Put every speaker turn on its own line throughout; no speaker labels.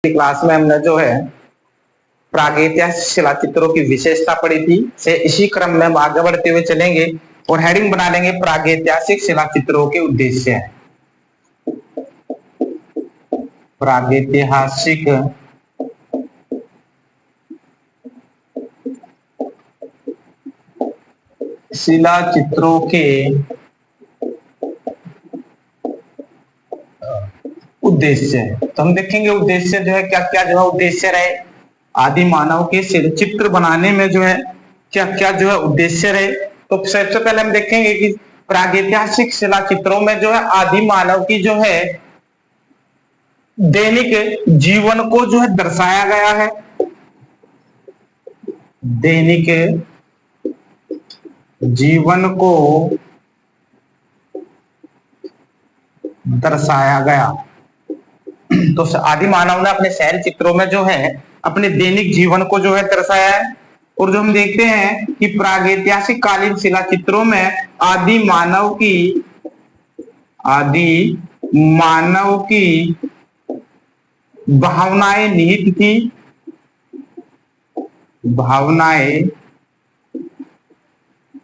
Class में हमने जो है प्रागैतिहासिक शिला चित्रों की विशेषता पढ़ी थी। से इसी क्रम में हम आगे बढ़ते हुए चलेंगे और हेडिंग बना लेंगे प्रागैतिहासिक शिला चित्रों के उद्देश्य। प्रागैतिहासिक शिला चित्रों के उद्देश्य। तो हम देखेंगे उद्देश्य जो है क्या क्या जो है उद्देश्य रहे आदि मानव के चित्र बनाने में जो है क्या क्या जो है उद्देश्य रहे। तो सबसे पहले हम देखेंगे कि प्रागैतिहासिक शिला चित्रों में जो है आदि मानव की जो है दैनिक जीवन को जो है दर्शाया गया है। दैनिक जीवन को दर्शाया गया। तो आदि मानव ने अपने शहरी चित्रों में जो है अपने दैनिक जीवन को जो है दर्शाया है। और जो हम देखते हैं कि प्रागैतिहासिक कालीन शिला चित्रों में आदि मानव की भावनाएं निहित थी। भावनाएं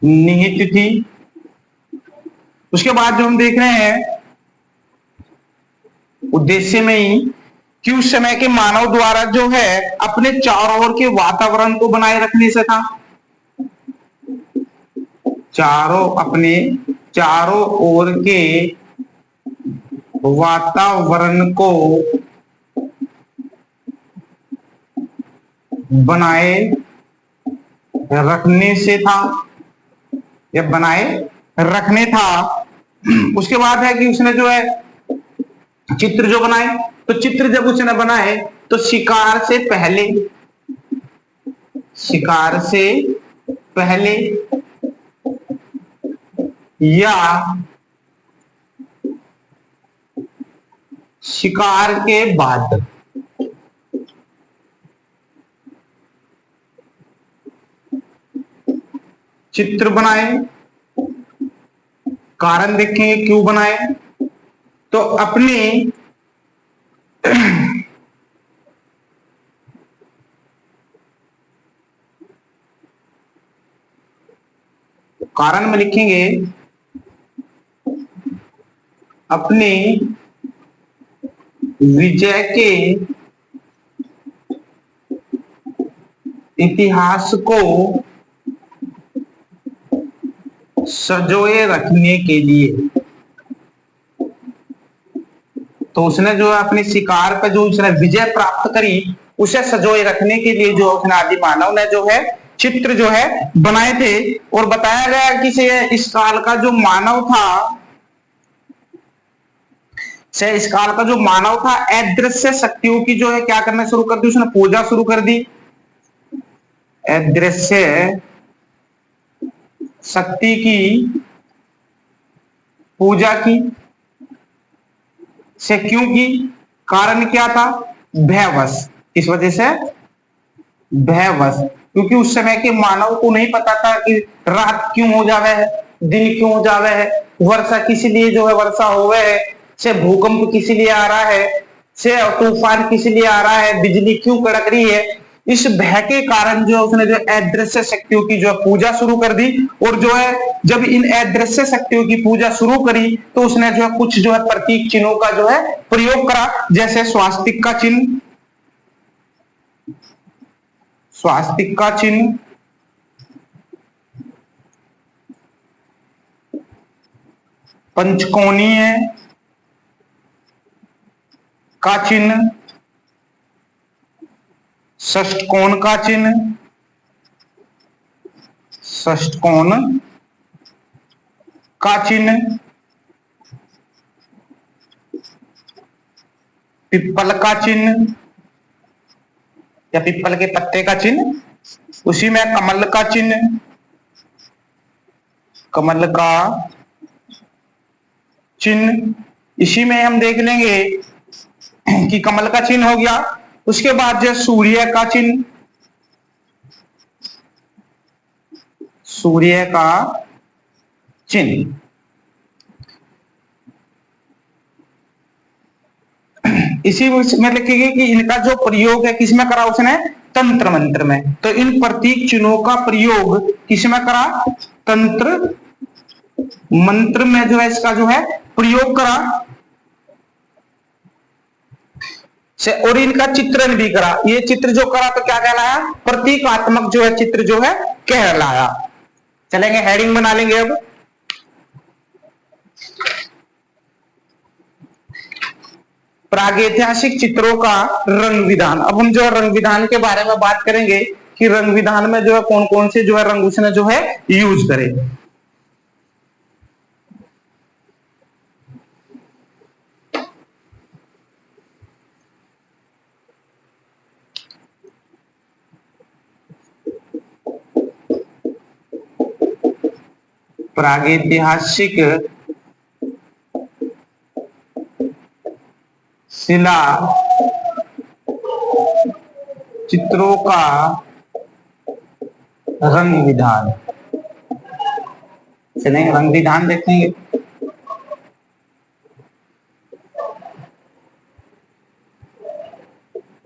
निहित थी। उसके बाद जो हम देख रहे हैं उद्देश्य में ही कि उस समय के मानव द्वारा जो है अपने चारों ओर के वातावरण को बनाए रखने से था। अपने चारों ओर के वातावरण को बनाए रखने से था या बनाए रखने था। उसके बाद है कि उसने जो है चित्र जो बनाए, तो चित्र जब उसने बनाए तो शिकार से पहले या शिकार के बाद चित्र बनाए। कारण देखेंगे क्यों बनाए। तो अपने कारण में लिखेंगे अपने विजय के इतिहास को सजोए रखने के लिए। तो उसने जो अपने शिकार पर जो उसने विजय प्राप्त करी उसे सजोए रखने के लिए जो उसने आदि मानव ने जो है चित्र जो है बनाए थे। और बताया गया कि से इस काल का जो मानव था अदृश्य शक्तियों की जो है क्या करना शुरू कर दी, उसने पूजा शुरू कर दी। अदृश्य शक्ति की पूजा की। से क्यों की, कारण क्या था, भयवश। इस वजह से भयवश, क्योंकि उस समय के मानव को नहीं पता था कि रात क्यों हो जावे है, दिन क्यों हो जावे है, वर्षा किस लिए जो है वर्षा हो गए है, से भूकंप किस लिए आ रहा है, से तूफान किस लिए आ रहा है, बिजली क्यों कड़क रही है। इस भय के कारण जो उसने जो अदृश्य शक्तियों की जो पूजा शुरू कर दी। और जो है जब इन अदृश्य शक्तियों की पूजा शुरू करी तो उसने जो है कुछ जो है प्रतीक चिन्हों का जो है प्रयोग करा, जैसे स्वास्तिक का चिन्ह, पंचकोणीय का चिन्ह, षष्टकोण का चिन्ह, पिप्पल का चिन्ह या पिप्पल के पत्ते का चिन्ह, उसी में कमल का चिन्ह, इसी में हम देख लेंगे कि कमल का चिन्ह हो गया। उसके बाद जो सूर्य का चिन्ह इसी में लिखेंगे कि इनका जो प्रयोग है किसमें करा उसने, तंत्र मंत्र में। तो इन प्रतीक चिन्हों का प्रयोग किसमें करा, तंत्र मंत्र में जो है इसका जो है प्रयोग करा से, और इनका चित्रण भी करा। ये चित्र जो करा तो क्या कहलाया, प्रतीकात्मक जो है चित्र जो है कहलाया। चलेंगे हेडिंग बना लेंगे अब। प्रागैतिहासिक चित्रों का रंग विधान। अब हम जो है रंग विधान के बारे में बात करेंगे कि रंग विधान में जो है कौन कौन से जो है रंग उसने जो है यूज करे। प्रागैतिहासिक शिला चित्रों का रंग विधान। चलेंगे रंग विधान देखेंगे।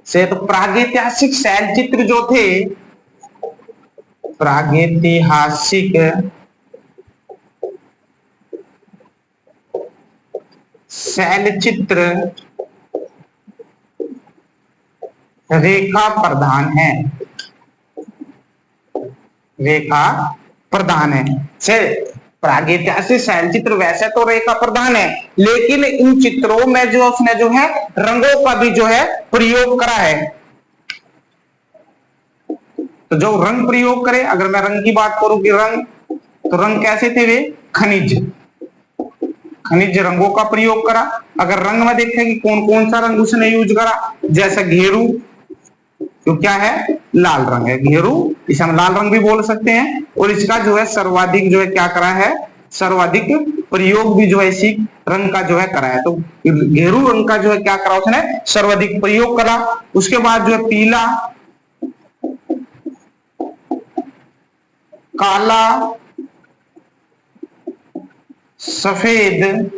से तो प्रागैतिहासिक शैल चित्र जो थे, प्रागैतिहासिक शैल चित्र रेखा प्रधान है, रेखा प्रधान है। से प्रागैतिहासिक शैल चित्र वैसे तो रेखा प्रधान है, लेकिन इन चित्रों में जो उसने जो है रंगों का भी जो है प्रयोग करा है। तो जो रंग प्रयोग करे, अगर मैं रंग की बात करूं कि रंग, तो रंग कैसे थे वे, खनिज, खनिज रंगों का प्रयोग करा। अगर रंग में देखें कि कौन कौन सा रंग उसने यूज करा, जैसे घेरू, तो क्या है, लाल रंग है घेरू, इसे हम लाल रंग भी बोल सकते हैं। और इसका जो है सर्वाधिक जो है क्या करा है, सर्वाधिक प्रयोग भी जो है इसी रंग का जो है करा है। तो घेरू रंग का जो है क्या करा उसने, सर्वाधिक प्रयोग करा। उसके बाद जो है पीला, काला, सफेद,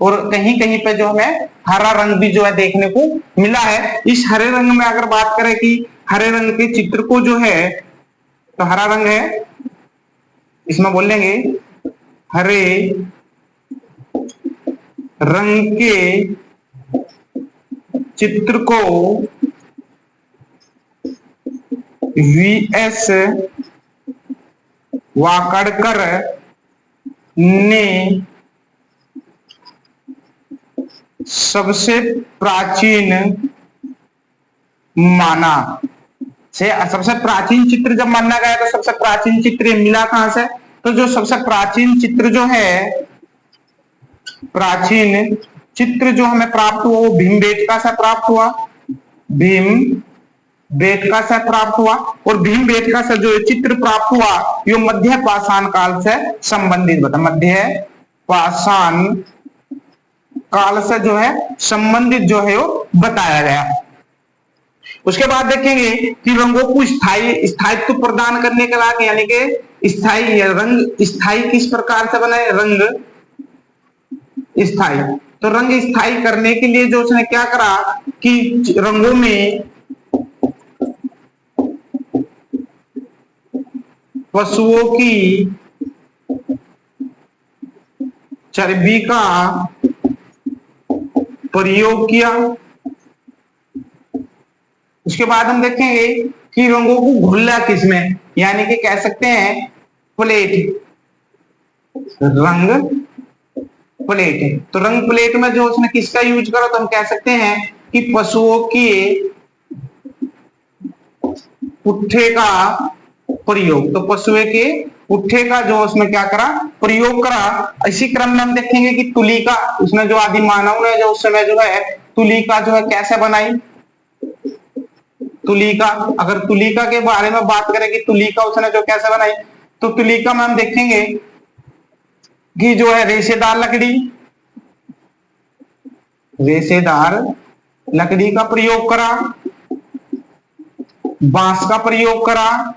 और कहीं कहीं पे जो हमें हरा रंग भी जो है देखने को मिला है। इस हरे रंग में अगर बात करें कि हरे रंग के चित्र को जो है, तो हरा रंग है, इसमें बोल लेंगे हरे रंग के चित्र को वीएस वाकड़कर ने सबसे प्राचीन माना। से सबसे प्राचीन चित्र जब माना गया तो सबसे प्राचीन चित्र मिला कहां से, तो जो सबसे प्राचीन चित्र जो है, प्राचीन चित्र जो हमें प्राप्त हुआ वो भीमबेटका से प्राप्त हुआ, भीमबेटका से प्राप्त हुआ। और भीमबेटका से जो चित्र प्राप्त हुआ ये मध्य पाषाण काल से संबंधित बता, मध्य पाषाण काल से जो है संबंधित जो है वो बताया गया। उसके बाद देखेंगे कि रंगों को स्थायित्व प्रदान करने के लिए, यानी कि स्थायी रंग, स्थायी किस प्रकार से बने, रंग स्थायी। तो रंग स्थायी करने के लिए जो उसने क्या करा कि रंगों में पशुओं की चर्बी का प्रयोग किया। उसके बाद हम देखेंगे कि रंगों को घुला किसमें, यानी कि कह सकते हैं प्लेट, रंग प्लेट है। तो रंग प्लेट में जो उसने किसका यूज करा, तो हम कह सकते हैं कि पशुओं के पुट्ठे का प्रयोग। तो पशुओं के पुट्ठे का जो उसमें क्या करा, प्रयोग करा। इसी क्रम में हम देखेंगे कि तुलिका, उसने जो आदि मानव ने जो उस समय जो है तुलिका जो है कैसे बनाई, तुलिका, अगर तुलिका के बारे में बात करें कि तुलिका उसने जो कैसे बनाई, तो तुलिका में हम देखेंगे कि जो है रेशेदार लकड़ी, रेशेदार लकड़ी का प्रयोग करा, बांस का प्रयोग करा,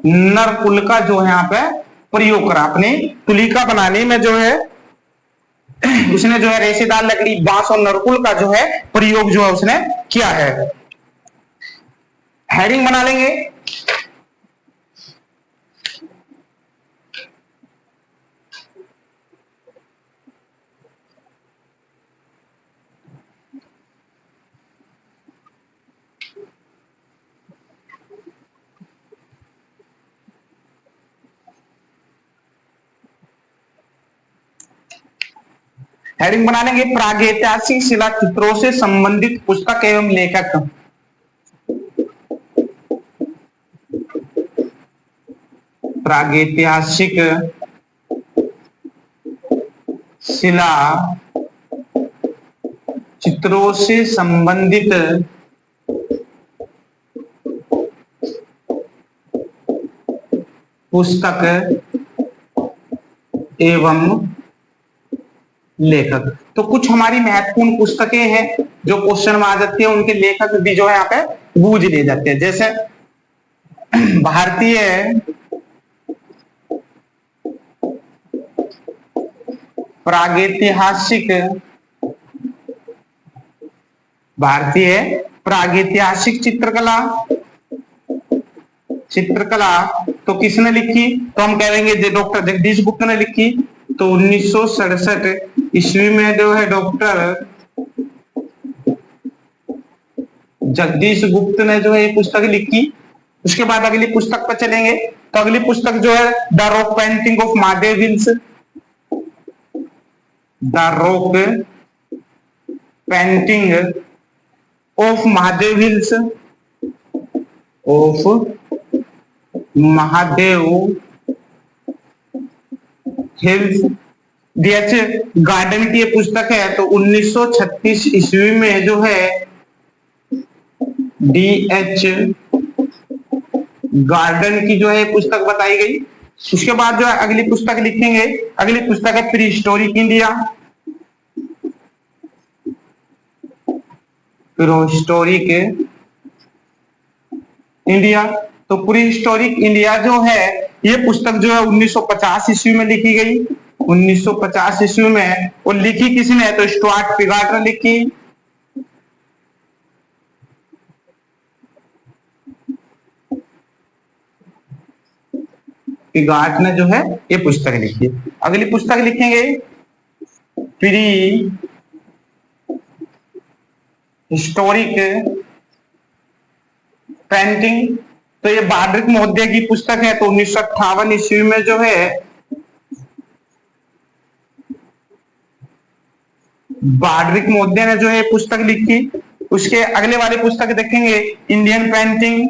नरकुल का जो है यहाँ पे प्रयोग करा। अपनी तुलिका बनाने में जो है उसने जो है रेशेदार लकड़ी, बांस और नरकुल का जो है प्रयोग जो है उसने किया है। हेडिंग बना लेंगे। हेडिंग बना लेंगे, प्रागैतिहासिक शिला चित्रों से संबंधित पुस्तक एवं लेखक। प्रागैतिहासिक शिला चित्रों से संबंधित पुस्तक एवं लेखक। तो कुछ हमारी महत्वपूर्ण पुस्तकें हैं जो क्वेश्चन में आ जाती है, उनके लेखक भी जो है यहाँ पे बूझ ले जाते हैं। जैसे भारतीय प्रागैतिहासिक चित्रकला तो किसने लिखी? तो हम कहेंगे डॉक्टर जगदीश गुप्त ने लिखी। तो 1967 ईस्वी में जो है डॉक्टर जगदीश गुप्त ने जो है ये पुस्तक लिखी। उसके बाद अगली पुस्तक पर चलेंगे। तो अगली पुस्तक जो है the rock painting of Mahadev hills, the rock painting of Mahadev hills, DH Garden की ये पुस्तक है। तो 1936 ईस्वी में जो है डीएच गार्डन की जो है पुस्तक बताई गई। उसके बाद जो है अगली पुस्तक लिखेंगे, अगली पुस्तक है pre historic India, prehistoric India. तो प्री हिस्टोरिक इंडिया जो है ये पुस्तक जो है 1950 ईस्वी में लिखी गई। 1950 ईस्वी में, और लिखी किसने? तो स्टुअर्ट पिगाट ने लिखी। पिगाट ने जो है ये पुस्तक लिखी। अगली पुस्तक लिखेंगे प्री हिस्टोरिक पेंटिंग। तो ये बार्ड्रिक महोदय की पुस्तक है। तो 1958 ईस्वी में जो है बार्ड्रिक महोदय ने जो है पुस्तक लिखी। उसके अगले वाली पुस्तक देखेंगे इंडियन पेंटिंग,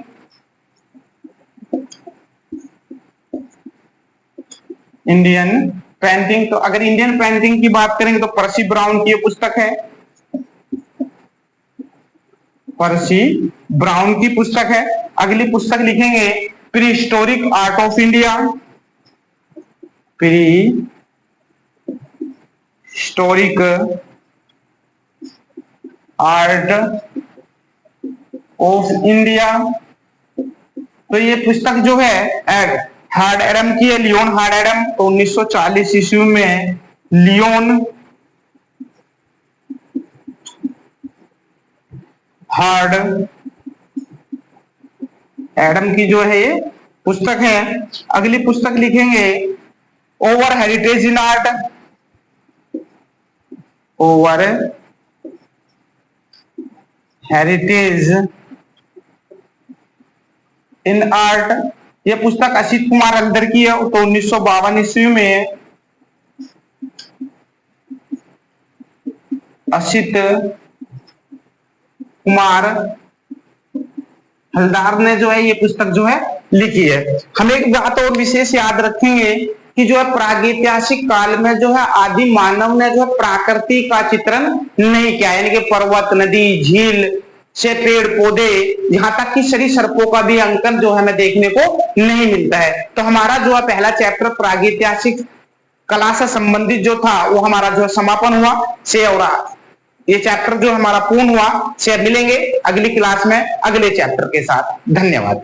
इंडियन पेंटिंग। तो अगर इंडियन पेंटिंग की बात करेंगे तो पर्सी ब्राउन की ये पुस्तक है, पर्सी ब्राउन की पुस्तक है। अगली पुस्तक लिखेंगे pre historic art of India, pre historic art of India. तो ये पुस्तक जो है हार्ड एडम की है, लियोन हार्ड एडम। तो 1940 ईस्वी में लियोन हार्ड एडम की जो है ये पुस्तक है। अगली पुस्तक लिखेंगे ओवर हेरिटेज इन आर्ट, ओवर हेरिटेज इन आर्ट। ये पुस्तक असित कुमार हल्दर की है। तो 1952 ईस्वी में असित कुमार हल्दार ने जो है ये पुस्तक जो है लिखी है। हम एक बात और विशेष याद रखेंगे कि जो है प्रागैतिहासिक काल में जो है आदि मानव ने जो है प्रकृति का चित्रण नहीं किया, यानी कि पर्वत, नदी, झील से पेड़ पौधे, यहाँ तक कि सरीसृपों का भी अंकन जो हमें देखने को नहीं मिलता है। तो हमारा जो है पहला चैप्टर प्रागैतिहासिक कला से संबंधित जो था वो हमारा जो है समापन हुआ से, और ये चैप्टर जो हमारा पूर्ण हुआ से। मिलेंगे अगली क्लास में अगले चैप्टर के साथ। धन्यवाद।